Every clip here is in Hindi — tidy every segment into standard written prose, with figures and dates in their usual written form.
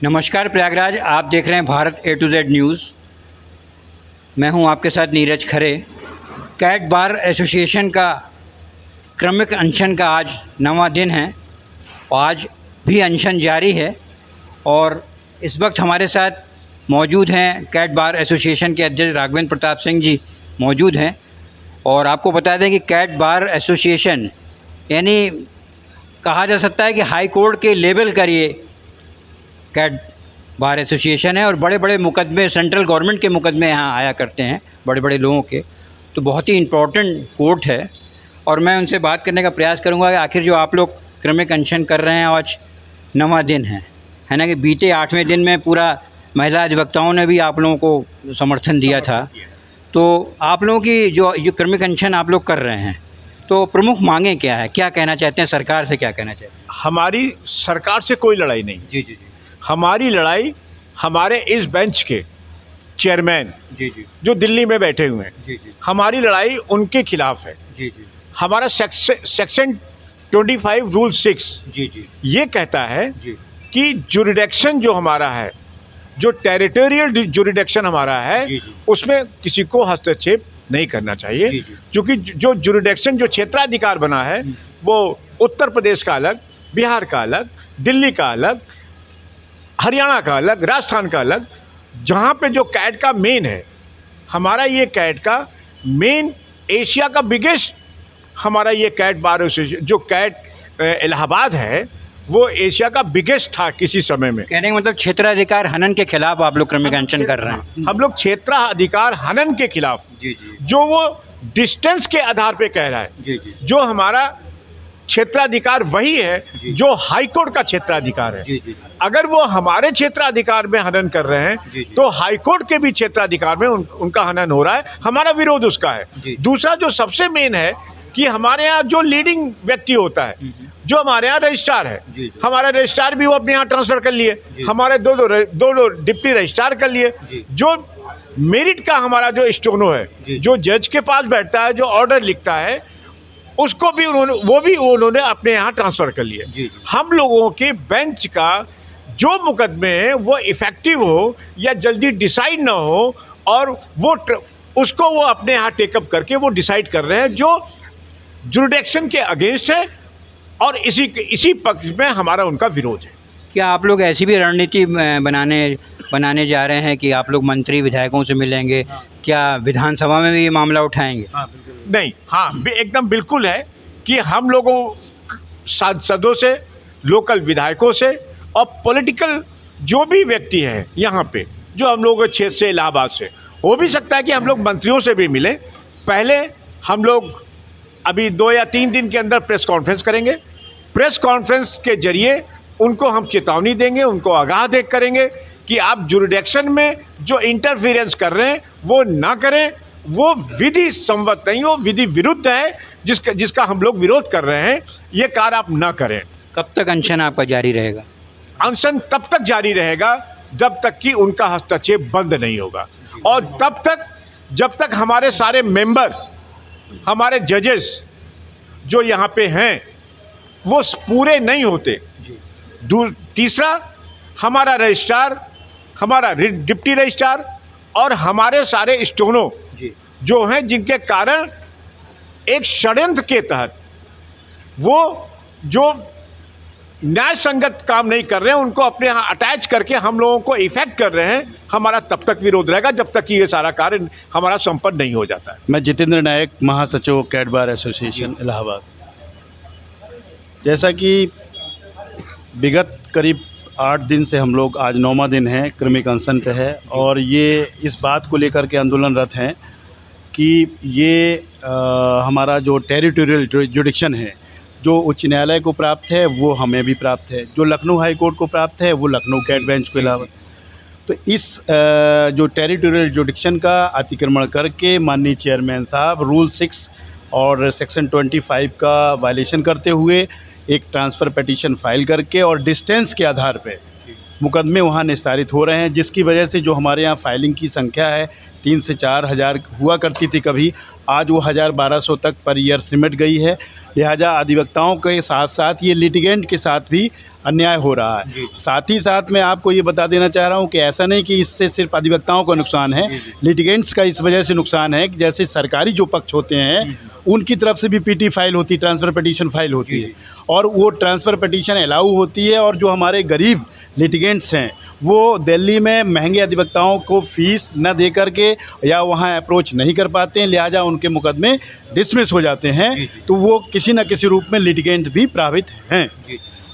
नमस्कार प्रयागराज, आप देख रहे हैं Bharat A to Z news. मैं हूं आपके साथ नीरज खरे। कैट बार एसोसिएशन का क्रमिक अनशन का आज 9वां दिन है और आज भी अनशन जारी है। और इस वक्त हमारे साथ मौजूद हैं कैट बार एसोसिएशन के अध्यक्ष राघवेंद्र प्रताप सिंह जी मौजूद हैं। और आपको बता दें कि कैट बार एसोसिएशन यानी कहा जा सकता है कि हाई कोर्ट के लेवल का ये कैट बार एसोसिएशन है और बड़े बड़े मुकदमे, सेंट्रल गवर्नमेंट के मुकदमे यहाँ आया करते हैं, बड़े बड़े लोगों के। तो बहुत ही इम्पोर्टेंट कोर्ट है और मैं उनसे बात करने का प्रयास करूँगा कि आखिर जो आप लोग क्रमिक अनशन कर रहे हैं, आज 9वां दिन है ना, कि बीते 8वें दिन में पूरा महिला अधिवक्ताओं ने भी आप लोगों को समर्थन दिया था। तो आप लोगों की जो क्रमिक अनशन आप लोग कर रहे हैं, तो प्रमुख मांगें क्या है, क्या कहना चाहते हैं, सरकार से क्या कहना चाहते हैं? हमारी सरकार से कोई लड़ाई नहीं। जी जी जी हमारी लड़ाई हमारे इस बेंच के चेयरमैन जी जो दिल्ली में बैठे हुए हैं, जी हमारी लड़ाई उनके खिलाफ है। जी जी हमारा सेक्शन 25 रूल 6 जी जी ये कहता है जी कि जुरिडिक्शन जो हमारा है, जो टेरिटोरियल जुरिडिक्शन हमारा है, जी, जी। उसमें किसी को हस्तक्षेप नहीं करना चाहिए। जी, जी। क्योंकि जो जुरिडिक्शन, जो क्षेत्राधिकार बना है, वो उत्तर प्रदेश का अलग, बिहार का अलग, दिल्ली का अलग, हरियाणा का अलग, राजस्थान का अलग। जहाँ पे जो कैट का मेन है, हमारा ये कैट का मेन एशिया का बिगेस्ट, हमारा ये कैट बार एसोसिएशन जो कैट इलाहाबाद है, वो एशिया का बिगेस्ट था किसी समय में। कहने का मतलब क्षेत्राधिकार हनन के खिलाफ आप लोग क्रमिक अनशन कर रहे हैं। हम लोग क्षेत्राधिकार हनन के खिलाफ, जी जी जो वो डिस्टेंस के आधार पे कह रहा है, जी जी जो हमारा क्षेत्राधिकार वही है जी। जो हाईकोर्ट का क्षेत्राधिकार है। जी जी अगर वो हमारे क्षेत्राधिकार में हनन कर रहे हैं, जी, जी। तो हाईकोर्ट के भी क्षेत्राधिकार में उनका हनन हो रहा है। हमारा विरोध उसका है। जी। दूसरा जो सबसे मेन है कि हमारे यहाँ जो लीडिंग व्यक्ति होता है, जो हमारे यहाँ रजिस्ट्रार है, जी, जी। हमारा रजिस्ट्रार भी वो अपने यहाँ ट्रांसफर कर लिए, जी। हमारे दो डिप्टी रजिस्ट्रार कर लिए। जी। जो मेरिट का हमारा जो स्टोनो है, जी। जो जज के पास बैठता है, जो ऑर्डर लिखता है, उसको भी उन्होंने अपने यहाँ ट्रांसफ़र कर लिए। जी। हम लोगों के बेंच का जो मुकदमे हैं वो इफ़ेक्टिव हो या जल्दी डिसाइड ना हो, और उसको वो अपने यहाँ टेकअप करके वो डिसाइड कर रहे हैं, जो जुरिडिक्शन के अगेंस्ट है। और इसी पक्ष में हमारा उनका विरोध है। क्या आप लोग ऐसी भी रणनीति बनाने जा रहे हैं कि आप लोग मंत्री विधायकों से मिलेंगे? क्या विधानसभा में भी ये मामला उठाएंगे? नहीं, हाँ, एकदम बिल्कुल है कि हम लोगों सांसदों से, लोकल विधायकों से और पॉलिटिकल जो भी व्यक्ति हैं यहाँ पे, जो हम लोगों के क्षेत्र से, इलाहाबाद से, हो भी सकता है कि हम लोग मंत्रियों से भी मिलें। पहले हम लोग अभी 2 या 3 दिन के अंदर प्रेस कॉन्फ्रेंस करेंगे। प्रेस कॉन्फ्रेंस के जरिए उनको हम चेतावनी देंगे, उनको आगाह देख करेंगे कि आप जुरिडिक्शन में जो इंटरफेरेंस कर रहे हैं वो ना करें, वो विधि सम्मत नहीं, वो विधि विरुद्ध है, जिसका हम लोग विरोध कर रहे हैं। ये कार्य आप ना करें। कब तक अनशन आपका जारी रहेगा? अनशन तब तक जारी रहेगा जब तक कि उनका हस्तक्षेप बंद नहीं होगा, और तब तक जब तक हमारे सारे मेंबर, हमारे जजेस जो यहाँ पे हैं, वो पूरे नहीं होते। तीसरा, हमारा रजिस्ट्रार, हमारा डिप्टी रजिस्ट्रार और हमारे सारे स्टोनो जो हैं, जिनके कारण एक षड्यंत्र के तहत वो जो न्याय संगत काम नहीं कर रहे हैं, उनको अपने यहाँ अटैच करके हम लोगों को इफेक्ट कर रहे हैं, हमारा तब तक विरोध रहेगा जब तक कि ये सारा कार्य हमारा संपन्न नहीं हो जाता है। मैं जितेंद्र नायक, महासचिव कैट बार एसोसिएशन इलाहाबाद। जैसा कि विगत करीब 8 दिन से हम लोग, आज 9वां दिन है, क्रमिक अनशन पे है, और ये इस बात को लेकर के आंदोलनरत हैं कि ये हमारा जो टेरिटोरियल जुरिडिक्शन है, जो उच्च न्यायालय को प्राप्त है, वो हमें भी प्राप्त है, जो लखनऊ हाई कोर्ट को प्राप्त है, वो लखनऊ कैट बेंच को इलाहाबाद। तो इस जो टेरिटोरियल जुरिडिक्शन का अतिक्रमण करके माननीय चेयरमैन साहब रूल 6 और सेक्शन 25 का वायलेशन करते हुए एक ट्रांसफ़र पिटीशन फाइल करके और डिस्टेंस के आधार पे मुकदमे वहाँ निस्तारित हो रहे हैं, जिसकी वजह से जो हमारे यहाँ फाइलिंग की संख्या है 3 से 4 हज़ार हुआ करती थी कभी, आज वो 1000-1200 तक पर ईयर सिमट गई है। लिहाजा अधिवक्ताओं के साथ साथ ये लिटिगेंट के साथ भी अन्याय हो रहा है। साथ ही साथ मैं आपको ये बता देना चाह रहा हूँ कि ऐसा नहीं कि इससे सिर्फ अधिवक्ताओं को नुकसान है, लिटिगेंट्स का इस वजह से नुकसान है कि जैसे सरकारी जो पक्ष होते हैं उनकी तरफ से भी पीटी फाइल होती है, ट्रांसफ़र पिटीशन फाइल होती है, और वो ट्रांसफ़र पिटीशन अलाउ होती है, और जो हमारे गरीब लिटिगेंट्स हैं वो दिल्ली में महंगे अधिवक्ताओं को फ़ीस न दे करके या वहाँ अप्रोच नहीं कर पाते हैं, लिहाजा उनके मुकदमे डिसमिस हो जाते हैं, तो वो किसी न किसी रूप में लिटिगेंट भी प्रभावित हैं।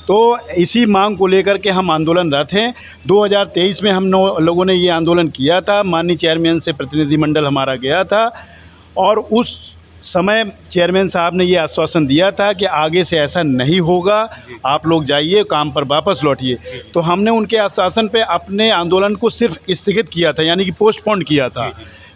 तो इसी मांग को लेकर के हम आंदोलनरत हैं। 2023 में हम लोगों ने ये आंदोलन किया था, माननीय चेयरमैन से प्रतिनिधिमंडल हमारा गया था, और उस समय चेयरमैन साहब ने ये आश्वासन दिया था कि आगे से ऐसा नहीं होगा, आप लोग जाइए काम पर वापस लौटिए। तो हमने उनके आश्वासन पे अपने आंदोलन को सिर्फ स्थगित किया था, यानी कि पोस्टपोन किया था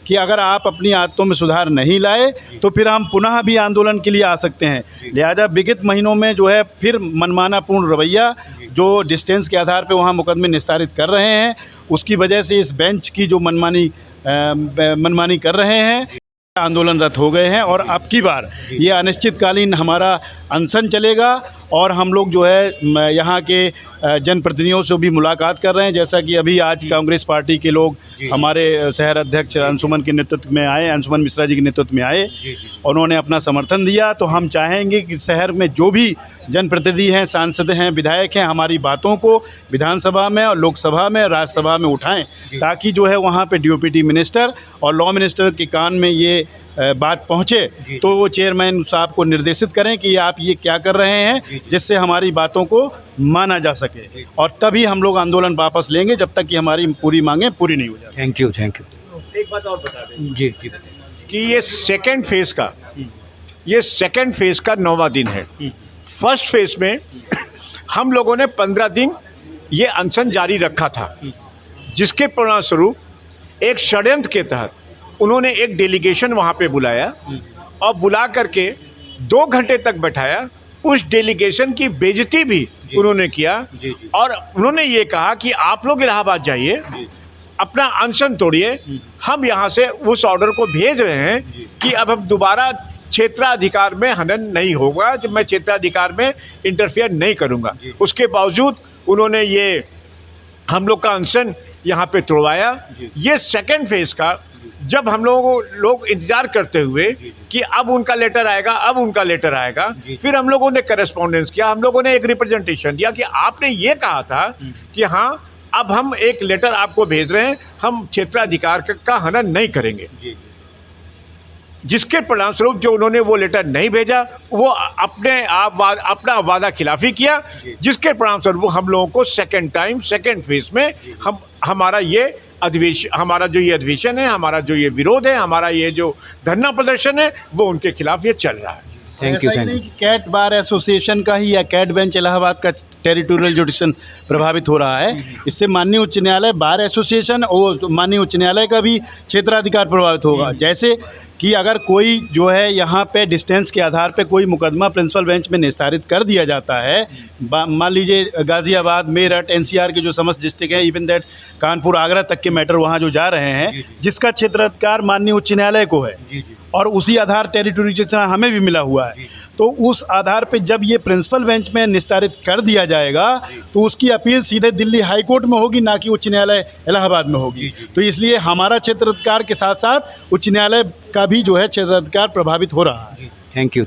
कि अगर आप अपनी आदतों में सुधार नहीं लाए तो फिर हम पुनः भी आंदोलन के लिए आ सकते हैं। लिहाजा विगत महीनों में जो है फिर मनमानापूर्ण रवैया जो डिस्टेंस के आधार पर वहाँ मुकदमे निस्तारित कर रहे हैं, उसकी वजह से इस बेंच की जो मनमानी कर रहे हैं, आंदोलनरत हो गए हैं। और अब की बार ये अनिश्चितकालीन हमारा अनशन चलेगा, और हम लोग जो है यहाँ के जनप्रतिनिधियों से भी मुलाकात कर रहे हैं। जैसा कि अभी आज कांग्रेस पार्टी के लोग हमारे शहर अध्यक्ष अंशुमन के नेतृत्व में आए, अंशुमन मिश्रा जी के नेतृत्व में आए, उन्होंने अपना समर्थन दिया। तो हम चाहेंगे कि शहर में जो भी जनप्रतिनिधि हैं, सांसद हैं, विधायक हैं, हमारी बातों को विधानसभा में और लोकसभा में, राज्यसभा में उठाएं, ताकि जो है वहाँ पे DOPT मिनिस्टर और लॉ मिनिस्टर के कान में ये बात पहुँचे, तो वो चेयरमैन साहब को निर्देशित करें कि आप ये क्या कर रहे हैं, जिससे हमारी बातों को माना जा सके, और तभी हम लोग आंदोलन वापस लेंगे जब तक कि हमारी पूरी मांगें पूरी नहीं हो जाती। Thank you. एक बात और बता दें जी कि ये सेकंड फेज़ का 9वां दिन है। फर्स्ट फेज़ में हम लोगों ने 15 दिन ये अनशन जारी रखा था, जिसके परिणामस्वरूप एक षड्यंत्र के तहत उन्होंने एक डेलीगेशन वहाँ पे बुलाया और बुला करके 2 घंटे तक बैठाया। उस डेलीगेशन की बेइज्जती भी उन्होंने किया, और उन्होंने ये कहा कि आप लोग इलाहाबाद जाइए, अपना अनशन तोड़िए, हम यहाँ से उस ऑर्डर को भेज रहे हैं कि अब दोबारा क्षेत्राधिकार में हनन नहीं होगा, जब मैं क्षेत्राधिकार में इंटरफेयर नहीं करूँगा। उसके बावजूद उन्होंने ये हम लोग का अनशन यहाँ पे तोड़वाया। ये सेकेंड फेज़ का जब हम लोग इंतज़ार करते हुए कि अब उनका लेटर आएगा, फिर हम लोगों ने करेस्पॉन्डेंस किया, हम लोगों ने एक रिप्रेजेंटेशन दिया कि आपने ये कहा था कि हाँ अब हम एक लेटर आपको भेज रहे हैं, हम क्षेत्राधिकार का हनन नहीं करेंगे। जिसके परिणामस्वरूप जो उन्होंने वो लेटर नहीं भेजा, वो अपना वादा खिलाफी किया, जिसके परिणामस्वरूप हम लोगों को सेकेंड फेज़ में हमारा जो ये अधिवेशन है, हमारा जो ये विरोध है, हमारा ये जो धरना प्रदर्शन है, वो उनके खिलाफ ये चल रहा है। Thank you. CAT bar association का ही या कैट बेंच इलाहाबाद का टेरिटोरियल जुडिशन प्रभावित हो रहा है। इससे माननीय उच्च न्यायालय बार एसोसिएशन और माननीय उच्च न्यायालय का भी क्षेत्राधिकार प्रभावित होगा। जैसे कि अगर कोई जो है यहाँ पे डिस्टेंस के आधार पे कोई मुकदमा प्रिंसिपल बेंच में निस्तारित कर दिया जाता है, मान लीजिए गाज़ियाबाद, मेरठ, NCR के जो समस्त डिस्ट्रिक्ट है, इवन दैट कानपुर, आगरा तक के मैटर वहाँ जो जा रहे हैं, जिसका क्षेत्राधिकार माननीय उच्च न्यायालय को है और उसी आधार टेरिटोरी जितना हमें भी मिला हुआ है, तो उस आधार पे जब ये प्रिंसिपल बेंच में निस्तारित कर दिया जाएगा तो उसकी अपील सीधे दिल्ली हाई कोर्ट में होगी, ना कि उच्च न्यायालय इलाहाबाद में होगी। तो इसलिए हमारा क्षेत्राधिकार के साथ साथ उच्च न्यायालय का भी जो है क्षेत्राधिकार प्रभावित हो रहा है। Thank you.